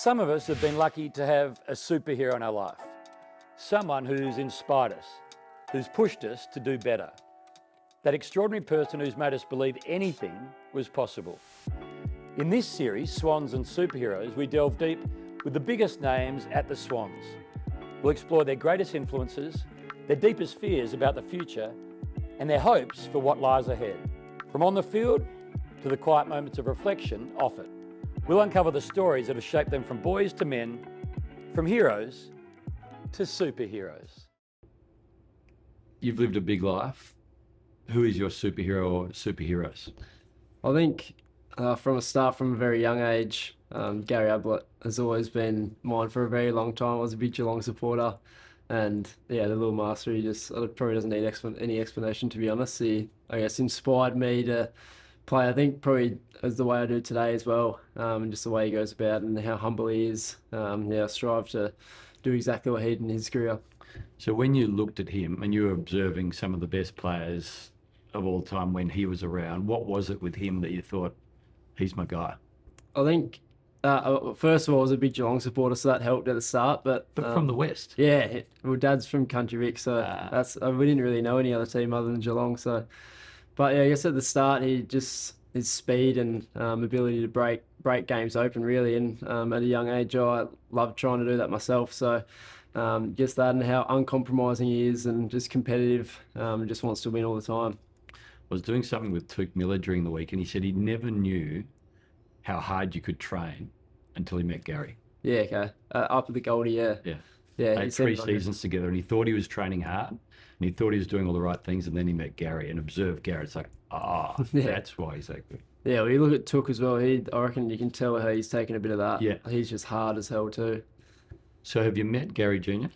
Some of us have been lucky to have a superhero in our life. Someone who's inspired us, who's pushed us to do better. That extraordinary person who's made us believe anything was possible. In this series, Swans and Superheroes, we delve deep with the biggest names at the Swans. We'll explore their greatest influences, their deepest fears about the future, and their hopes for what lies ahead. From on the field to the quiet moments of reflection off it. We'll uncover the stories that have shaped them from boys to men, from heroes to superheroes. You've lived a big life. Who is your superhero or superheroes? I think from a very young age, Gary Ablett has always been mine for a very long time. I was a big Geelong supporter, and yeah, the little master, probably doesn't need any explanation, to be honest. He, I guess, inspired me to play, I think, probably as the way I do today as well, and just the way he goes about and how humble he is. I strive to do exactly what he did in his career. So when you looked at him and you were observing some of the best players of all time when he was around, what was it with him that you thought, he's my guy? I think, first of all, I was a big Geelong supporter, so that helped at the start. But from the West? Yeah, well, Dad's from Country Vic, so we didn't really know any other team other than Geelong. So, but yeah, I guess at the start, his speed and ability to break games open, really. And at a young age, I loved trying to do that myself. So just that, and how uncompromising he is, and just competitive, and just wants to win all the time. I was doing something with Took Miller during the week, and he said he never knew how hard you could train until he met Gary. Yeah, okay. Up at the Goldie, yeah. Yeah. Yeah. They had 3 seasons together, and he thought he was training hard, and he thought he was doing all the right things, and then he met Gary and observed Gary. It's like, yeah. That's why he's so good. Yeah, well, you look at Took as well. I reckon you can tell how he's taken a bit of that. Yeah. He's just hard as hell too. So have you met Gary Jr.?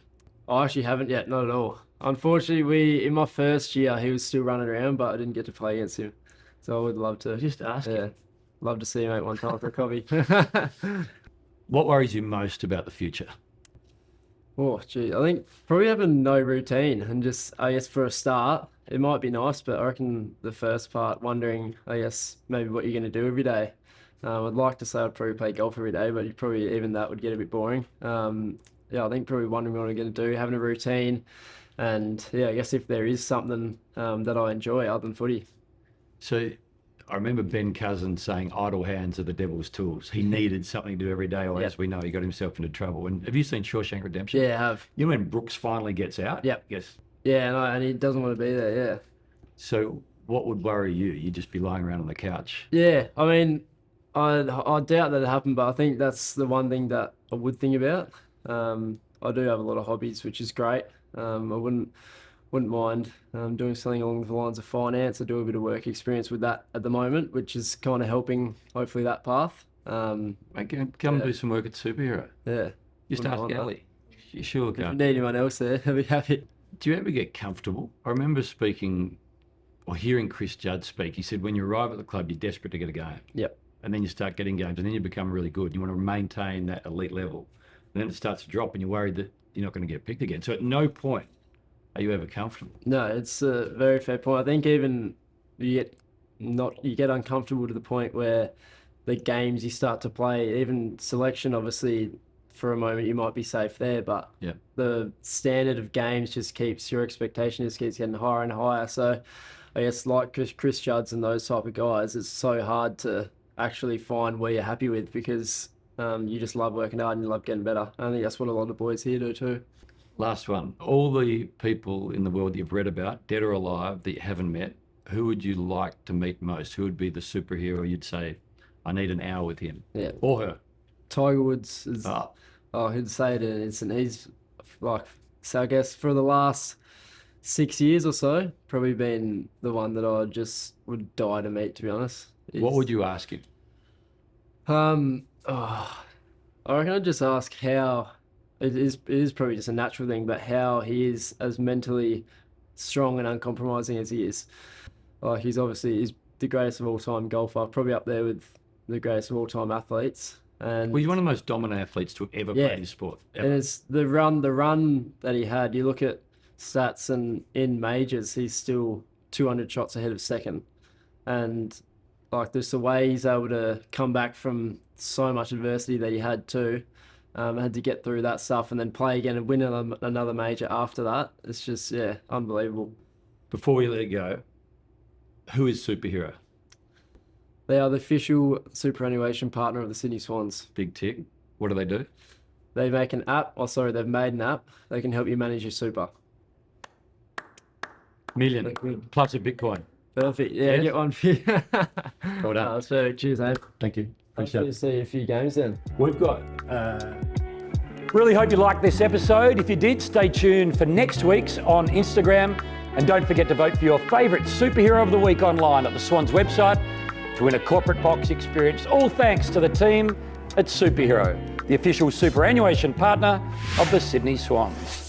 I actually haven't yet, not at all. Unfortunately, in my first year, he was still running around, but I didn't get to play against him. So I would love to. Just ask him. Love to see him out one time for a coffee. What worries you most about the future? Oh, gee, I think probably having no routine, and just, I guess, for a start, it might be nice, but I reckon the first part, wondering, I guess, maybe what you're going to do every day. I'd like to say I'd probably play golf every day, but even that would get a bit boring. I think probably wondering what I'm going to do, having a routine, and I guess if there is something that I enjoy other than footy. So I remember Ben Cousins saying idle hands are the devil's tools. He needed something to do every day, or as we know, he got himself into trouble. And have you seen Shawshank Redemption? Yeah, I have. You know when Brooks finally gets out? Yep. Yes. Yeah, and he doesn't want to be there, yeah. So what would worry you? You'd just be lying around on the couch. Yeah, I mean, I doubt that it happened, but I think that's the one thing that I would think about. I do have a lot of hobbies, which is great. I wouldn't mind doing something along the lines of finance. I do a bit of work experience with that at the moment, which is kind of helping, hopefully, that path. Come do some work at Superhero. Yeah. Just ask Ali. You sure If you need anyone else there, I'll be happy. Do you ever get comfortable? I remember speaking or hearing Chris Judd speak. He said when you arrive at the club, you're desperate to get a game. Yep. And then you start getting games, and then you become really good. You want to maintain that elite level. And then it starts to drop, and you're worried that you're not going to get picked again. So at no point are you ever comfortable? No, it's a very fair point. I think even you get uncomfortable to the point where the games you start to play, even selection, obviously, for a moment you might be safe there, but the standard of games your expectation just keeps getting higher and higher. So I guess like Chris Judds and those type of guys, it's so hard to actually find where you're happy with, because you just love working hard and you love getting better. I think that's what a lot of boys here do too. Last one. All the people in the world that you've read about, dead or alive, that you haven't met, who would you like to meet most? Who would be the superhero you'd say, I need an hour with him? Yeah. Or her? Tiger Woods is... who'd say it in an instant? He's so I guess for the last 6 years or so, probably been the one that I just would die to meet, to be honest. What would you ask him? I reckon I'd just ask how, it is probably just a natural thing, but how he is as mentally strong and uncompromising as he is. He's the greatest of all time golfer, probably up there with the greatest of all time athletes. And he's one of the most dominant athletes to ever play his sport. Ever. And it's the run that he had. You look at stats, and in majors, he's still 200 shots ahead of second. And like just the way he's able to come back from so much adversity that he had too. Had to get through that stuff and then play again and win another major after that. It's just, yeah, unbelievable. Before we let it go, who is Superhero? They are the official superannuation partner of the Sydney Swans. Big tick. What do they do? They make an app, they've made an app. They can help you manage your super. Million plus a Bitcoin. Perfect. Yeah, Yes. get one for you. Well done. That's perfect. Cheers, mate. Thank you. Hopefully see you a few games then. We've got. Really hope you liked this episode. If you did, stay tuned for next week's on Instagram. And don't forget to vote for your favourite superhero of the week online at the Swans website to win a corporate box experience. All thanks to the team at Superhero, the official superannuation partner of the Sydney Swans.